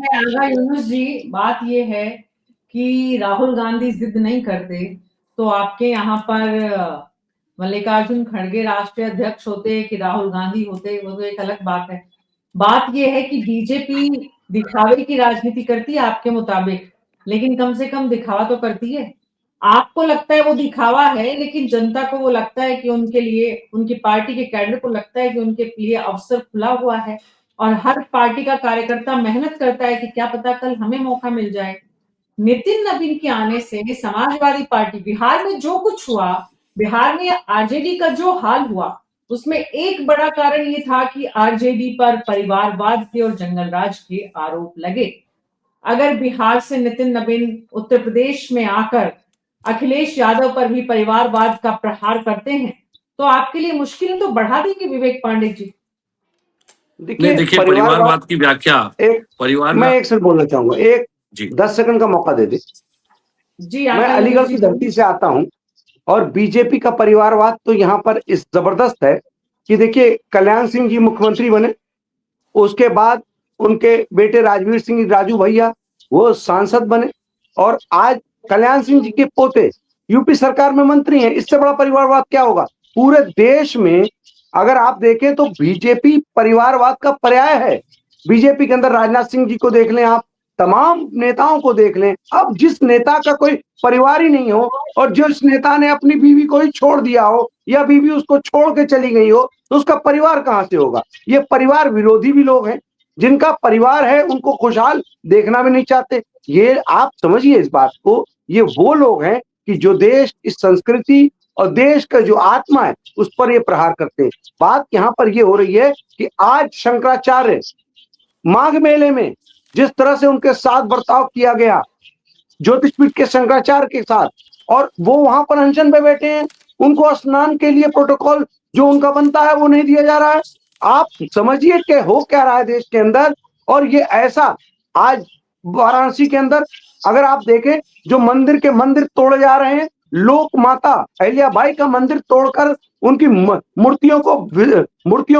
यूनुस जी, बात ये है कि राहुल गांधी जिद नहीं करते तो आपके यहाँ पर मल्लिकार्जुन खड़गे राष्ट्रीय अध्यक्ष होते कि राहुल गांधी होते, वो तो एक अलग बात है। बात ये है कि बीजेपी दिखावे की राजनीति करती है आपके मुताबिक, लेकिन कम से कम दिखावा तो करती है। आपको लगता है वो दिखावा है, लेकिन जनता को वो लगता है कि उनके लिए, उनकी पार्टी के कैडर को लगता है कि उनके लिए अवसर खुला हुआ है, और हर पार्टी का कार्यकर्ता मेहनत करता है कि क्या पता कल हमें मौका मिल जाए। नितिन नबीन के आने से समाजवादी पार्टी, बिहार में जो कुछ हुआ, बिहार में आरजेडी का जो हाल हुआ, उसमें एक बड़ा कारण ये था कि आरजेडी पर परिवारवाद के और जंगलराज के आरोप लगे। अगर बिहार से नितिन नबीन उत्तर प्रदेश में आकर अखिलेश यादव पर भी परिवारवाद का प्रहार करते हैं, तो आपके लिए मुश्किल तो बढ़ा देंगे विवेक पांडे जी। देखिए परिवारवाद की व्याख्या मैं एक सेकंड बोलना चाहूंगा, 10 सेकंड का मौका दे दे। जी मैं आगे अलीगढ़ जी की धरती से आता हूं और बीजेपी का परिवारवाद तो यहाँ पर इस जबरदस्त है कि देखिए कल्याण सिंह जी मुख्यमंत्री बने, उसके बाद उनके बेटे राजवीर सिंह राजू भैया वो सांसद बने और आज कल्याण सिंह जी के पोते यूपी सरकार में मंत्री हैं। इससे बड़ा परिवारवाद क्या होगा? पूरे देश में अगर आप देखें तो बीजेपी परिवारवाद का पर्याय है। बीजेपी के अंदर राजनाथ सिंह जी को देख लें, आप तमाम नेताओं को देख लें, अब जिस नेता का कोई परिवार ही नहीं हो और जिस नेता ने अपनी बीवी को ही छोड़ दिया हो या बीवी उसको छोड़ के चली गई हो तो उसका परिवार कहां से होगा? ये परिवार विरोधी भी लोग हैं, जिनका परिवार है उनको खुशहाल देखना भी नहीं चाहते। ये आप समझिए इस बात को, ये वो लोग हैं कि जो देश, इस संस्कृति और देश का जो आत्मा है उस पर ये प्रहार करते हैं। बात यहाँ पर ये हो रही है कि आज शंकराचार्य माघ मेले में जिस तरह से उनके साथ बर्ताव किया गया ज्योतिषपीठ के शंकराचार्य के साथ, और वो वहां पर अनशन पे बैठे हैं, उनको स्नान के लिए प्रोटोकॉल जो उनका बनता है वो नहीं दिया जा रहा है। आप समझिए कि हो क्या रहा है देश के अंदर। और ये ऐसा आज वाराणसी के अंदर अगर आप देखें जो मंदिर तोड़े जा रहे हैं, लोक माता अहिल्याबाई का मंदिर तोड़कर उनकी मूर्तियों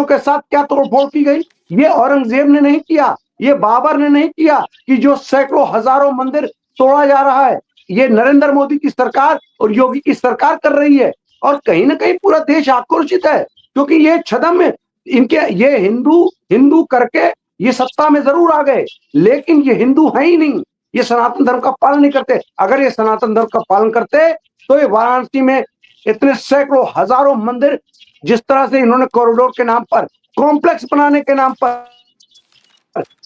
के साथ क्या तोड़फोड़ की गई, ये औरंगजेब ने नहीं किया, ये बाबर ने नहीं किया कि जो सैकड़ों हजारों मंदिर तोड़ा जा रहा है, ये नरेंद्र मोदी की सरकार और योगी की सरकार कर रही है। और कहीं ना कहीं पूरा देश आक्रोशित है क्योंकि ये छदम में इनके ये हिंदू करके ये सत्ता में जरूर आ गए, लेकिन ये हिंदू है ही नहीं, ये सनातन धर्म का पालन नहीं करते। अगर ये सनातन धर्म का पालन करते तो ये वाराणसी में इतने सैकड़ों हजारों मंदिर जिस तरह से इन्होंने कॉरिडोर के नाम पर, कॉम्प्लेक्स बनाने के नाम पर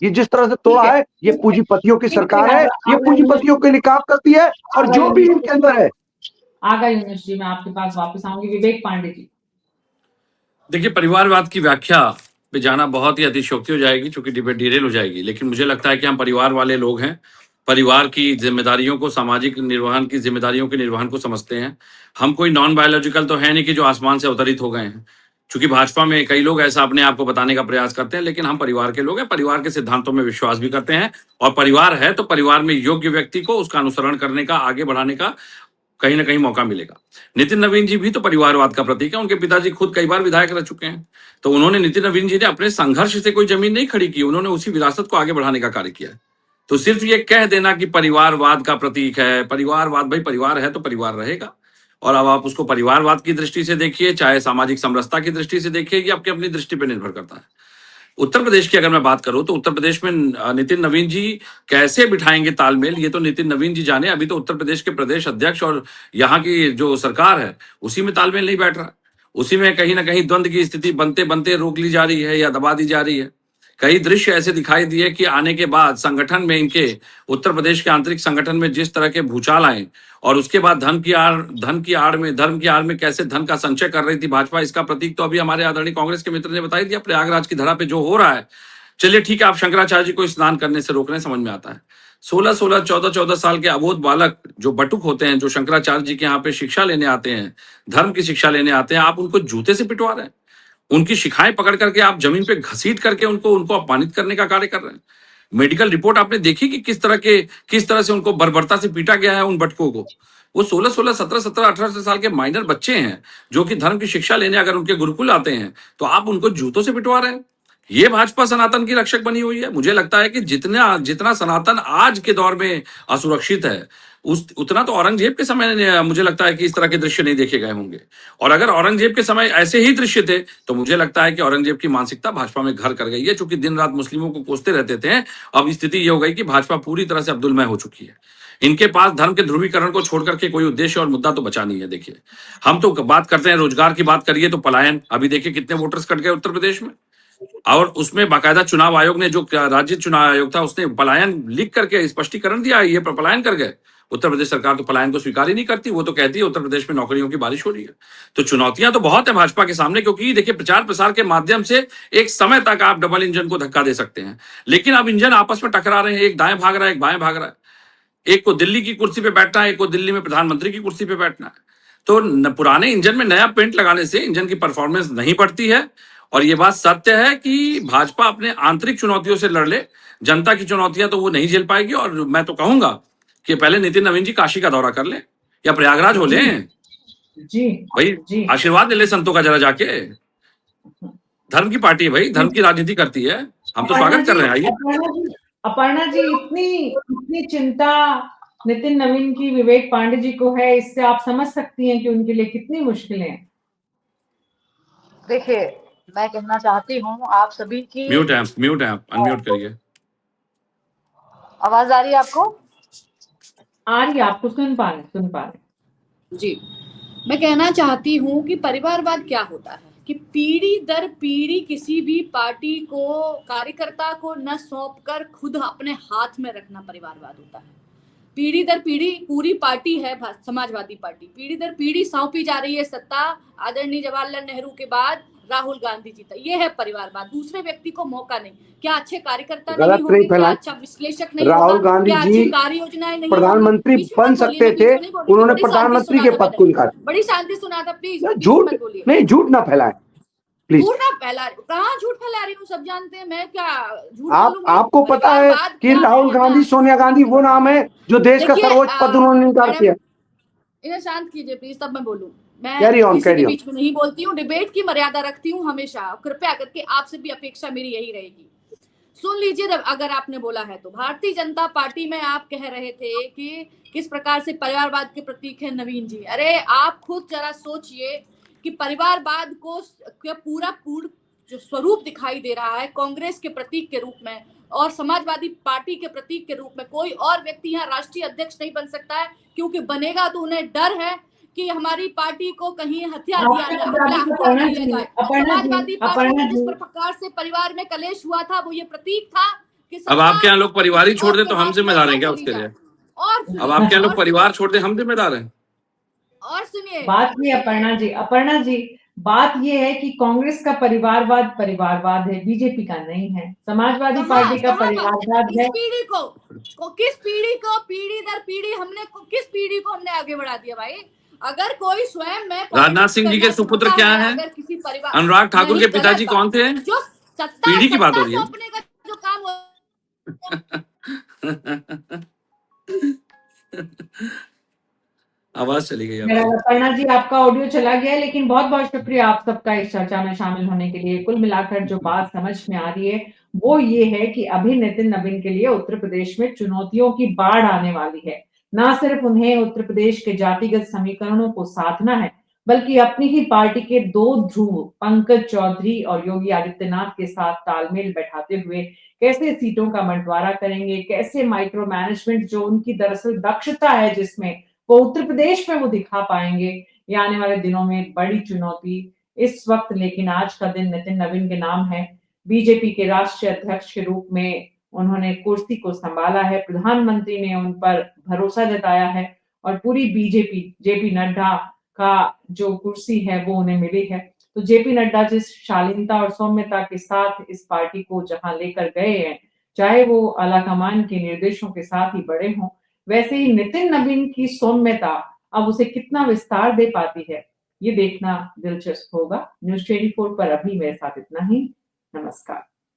ये जिस तरह से तोड़ा है, ये पूंजीपतियों की सरकार है, ये पूंजीपतियों के लिए काम करती है और जो भी इनके अंदर है। आगा यूनुस जी मैं आपके पास वापस आऊंगी। विवेक पांडे जी। देखिए, परिवारवाद की व्याख्या पे जाना बहुत ही अतिशयोक्ति हो जाएगी, चूंकि डिबेट डिरेल हो जाएगी। लेकिन मुझे लगता है कि हम परिवार वाले लोग हैं, परिवार की जिम्मेदारियों को, सामाजिक निर्वहन की जिम्मेदारियों के निर्वहन को समझते हैं। हम कोई नॉन बायोलॉजिकल तो है नहीं कि जो आसमान से अवतरित हो गए हैं। चूंकि भाजपा में कई लोग ऐसा अपने आप को बताने का प्रयास करते हैं, लेकिन हम परिवार के लोग हैं, परिवार के सिद्धांतों में विश्वास भी करते हैं। और परिवार है तो परिवार में योग्य व्यक्ति को उसका अनुसरण करने का, आगे बढ़ाने का कहीं ना कहीं मौका मिलेगा। नितिन नवीन जी भी तो परिवारवाद का प्रतीक है। उनके पिताजी खुद कई बार विधायक रह चुके हैं, तो उन्होंने, नितिन नवीन जी ने अपने संघर्ष से कोई जमीन नहीं खड़ी की, उन्होंने उसी विरासत को आगे बढ़ाने का कार्य किया है। तो सिर्फ ये कह देना कि परिवारवाद का प्रतीक है, परिवारवाद, भाई परिवार है तो परिवार रहेगा। और अब आप उसको परिवारवाद की दृष्टि से देखिए, चाहे सामाजिक समरसता की दृष्टि से देखिए, ये आपकी अपनी दृष्टि पर निर्भर करता है। उत्तर प्रदेश की अगर मैं बात करूं तो उत्तर प्रदेश में नितिन नवीन जी कैसे बिठाएंगे तालमेल, ये तो नितिन नवीन जी जाने। अभी तो उत्तर प्रदेश के प्रदेश अध्यक्ष और यहाँ की जो सरकार है उसी में तालमेल नहीं बैठ रहा, उसी में कहीं ना कहीं द्वंद्व की स्थिति बनते बनते रोक ली जा रही है या दबा दी जा रही है। कई दृश्य ऐसे दिखाई दिए कि आने के बाद संगठन में, इनके उत्तर प्रदेश के आंतरिक संगठन में जिस तरह के भूचाल आए और उसके बाद धर्म की आड़ में कैसे धन का संचय कर रही थी भाजपा, इसका प्रतीक तो अभी हमारे आदरणीय कांग्रेस के मित्र ने बता ही दिया। प्रयागराज की धरा पे जो हो रहा है, चलिए ठीक है, आप शंकराचार्य जी को स्नान करने से रोक रहे हैं, समझ में आता है। 16-16, 14-14 साल के अबोध बालक जो बटुक होते हैं, जो शंकराचार्य जी के यहाँ पे शिक्षा लेने आते हैं, धर्म की शिक्षा लेने आते हैं, आप उनको जूते से पिटवा रहे हैं। उनकी शिखाएं पकड़ करके आप जमीन पे घसीट करके उनको अपमानित करने का कार्य कर रहे हैं। मेडिकल रिपोर्ट आपने देखी कि किस तरह से उनको बर्बरता से पीटा गया है उन बटकों को। वो 16-16, 17-17, 18 साल के माइनर बच्चे हैं जो कि धर्म की शिक्षा लेने अगर उनके गुरुकुल आते हैं तो आप उनको जूतों से पिटवा रहे हैं। ये भाजपा सनातन की रक्षक बनी हुई है। मुझे लगता है कि जितना सनातन आज के दौर में असुरक्षित है, उतना तो औरंगजेब के समय मुझे लगता है कि इस तरह के दृश्य नहीं देखे गए होंगे। और अगर औरंगजेब के समय ऐसे ही दृश्य थे तो मुझे लगता है कि औरंगजेब की मानसिकता भाजपा में घर कर गई है। चूंकि दिन रात मुस्लिमों को कोसते रहते थे, अब स्थिति ये हो गई कि भाजपा पूरी तरह से अब्दुलमय हो चुकी है। इनके पास धर्म के ध्रुवीकरण को छोड़ करके कोई उद्देश्य और मुद्दा तो बचा नहीं है। देखिए, हम तो बात करते हैं रोजगार की, बात करिए तो पलायन, अभी देखिए कितने वोटर्स कट गए उत्तर प्रदेश में। और उसमें बाकायदा चुनाव आयोग ने, जो राज्य चुनाव आयोग था, उसने पलायन लिख करके स्पष्टीकरण दिया, ये पलायन कर गए। उत्तर प्रदेश सरकार तो पलायन को स्वीकार ही नहीं करती, वो तो कहती है उत्तर प्रदेश में नौकरियों की बारिश हो रही है। तो चुनौतियां तो बहुत है भाजपा के सामने, क्योंकि देखिए प्रचार प्रसार के माध्यम से एक समय तक आप डबल इंजन को धक्का दे सकते हैं, लेकिन अब इंजन आपस में टकरा रहे हैं, एक दाएं भाग रहा है, एक बाएं भाग रहा है। एक को दिल्ली की कुर्सी पे बैठना है, एक को दिल्ली में प्रधानमंत्री की कुर्सी पे बैठना है। तो पुराने इंजन में नया पेंट लगाने से इंजन की परफॉर्मेंस नहीं बढ़ती है। और ये बात सत्य है कि भाजपा अपने आंतरिक चुनौतियों से लड़ ले, जनता की चुनौतियां तो वो नहीं झेल पाएगी। और मैं तो कहूंगा कि पहले नितिन नवीन जी काशी का दौरा कर ले या प्रयागराज हो ले जी भाई, जी आशीर्वाद ले ले संतों का जरा जाके। धर्म की पार्टी है भाई, धर्म की राजनीति करती है, हम तो स्वागत कर रहे हैं। आइए। अपर्णा जी इतनी चिंता नितिन नवीन की विवेक पांडे जी को है, इससे आप समझ सकती हैं कि उनके लिए कितनी मुश्किलें हैं। देखिए, मैं कहना चाहती हूँ आप सभी की। म्यूट है आप, अनम्यूट करिए। आवाज आ रही है आपको? आ रही है, आपको सुन पा रहे जी। मैं कहना चाहती हूँ कि परिवारवाद क्या होता है कि पीढ़ी दर पीढ़ी किसी भी पार्टी को, कार्यकर्ता को न सौंपकर खुद अपने हाथ में रखना परिवारवाद होता है। पीढ़ी दर पीढ़ी पूरी पार्टी है समाजवादी पार्टी, पीढ़ी दर पीढ़ी सौंपी जा रही है सत्ता। आदरणीय जवाहरलाल नेहरू के बाद राहुल गांधी जीता, ये है परिवारवाद। दूसरे व्यक्ति को मौका नहीं। क्या अच्छे कार्यकर्ता नहीं होंगे? क्या अच्छा विश्लेषक नहीं होगा? राहुल गांधी जी कार्य योजनाएं नहीं प्रधानमंत्री बन सकते थे, उन्होंने प्रधानमंत्री के पद को निकाला। बड़ी शांति सुना था प्लीज। झूठ नहीं, झूठ ना फैलाएं प्लीज। झूठ ना फैला, कहाँ झूठ फैला रही हूँ, सब जानते हैं। मैं क्या झूठ आपको पता है कि राहुल गांधी, सोनिया गांधी वो नाम है जो देश का सर्वोच्च पद उन्होंने इनकार किया। इन्हें शांत कीजिए प्लीज, तब मैं बोलूं। मैं किसी के बीच में नहीं बोलती हूँ, डिबेट की मर्यादा रखती हूँ हमेशा। कृपया करके आपसे भी अपेक्षा मेरी यही रहेगी। सुन लीजिए, अगर आपने बोला है तो। भारतीय जनता पार्टी में आप कह रहे थे कि किस प्रकार से परिवारवाद के प्रतीक है नवीन जी। अरे आप खुद जरा सोचिए कि परिवारवाद को पूरा जो स्वरूप दिखाई दे रहा है कांग्रेस के प्रतीक के रूप में और समाजवादी पार्टी के प्रतीक के रूप में, कोई और व्यक्ति यहाँ राष्ट्रीय अध्यक्ष नहीं बन सकता है, क्योंकि बनेगा तो उन्हें डर है कि हमारी पार्टी को कहीं हथियार दिया जाए। समाजवादी पार्टी में जिस प्रकार से परिवार में कलेश हुआ था, वो ये प्रतीक था कि अब आपके यहाँ लोग परिवार ही छोड़ दे तो हम जिम्मेदार हैं क्या उसके लिए? अब आपके यहाँ लोग परिवार छोड़ दे, हम जिम्मेदार हैं? और सुनिए बात ये अपर्णा जी बात ये है कि कांग्रेस का परिवारवाद है, बीजेपी का नहीं है। समाजवादी पार्टी का परिवारवाद है। किस पीढ़ी दर पीढ़ी किस पीढ़ी को हमने आगे बढ़ा दिया भाई? अगर कोई स्वयं में राजनाथ सिंह जी के सुपुत्र क्या है? अनुराग ठाकुर के पिताजी कौन थे? जो पीढ़ी की बात हो रही है। जो काम आवाज चली गई। अपर्णा जी आपका ऑडियो चला गया है, लेकिन बहुत बहुत शुक्रिया आप सबका इस चर्चा में शामिल होने के लिए। कुल मिलाकर जो बात समझ में आ रही है वो ये है कि अभी नितिन नवीन के लिए उत्तर प्रदेश में चुनौतियों की बाढ़ आने वाली है। ना सिर्फ उन्हें उत्तर प्रदेश के जातिगत समीकरणों को साधना है, बल्कि अपनी ही पार्टी के दो ध्रुव पंकज चौधरी और योगी आदित्यनाथ के साथ तालमेल बैठाते हुए कैसे सीटों का बंटवारा करेंगे, कैसे माइक्रो मैनेजमेंट जो उनकी दरअसल दक्षता है जिसमें वो उत्तर प्रदेश में वो दिखा पाएंगे। ये आने वाले दिनों में बड़ी चुनौती इस वक्त। लेकिन आज का दिन नितिन नवीन के नाम है। बीजेपी के राष्ट्रीय अध्यक्ष के रूप में उन्होंने कुर्सी को संभाला है, प्रधानमंत्री ने उन पर भरोसा जताया है और पूरी बीजेपी, जेपी नड्डा का जो कुर्सी है वो उन्हें मिली है। तो जेपी नड्डा जिस शालीनता और सौम्यता के साथ इस पार्टी को जहां लेकर गए हैं, चाहे वो आलाकमान के निर्देशों के साथ ही बड़े हों, वैसे ही नितिन नवीन की सौम्यता अब उसे कितना विस्तार दे पाती है, ये देखना दिलचस्प होगा। न्यूज़ 24 पर अभी मेरे साथ इतना ही। नमस्कार।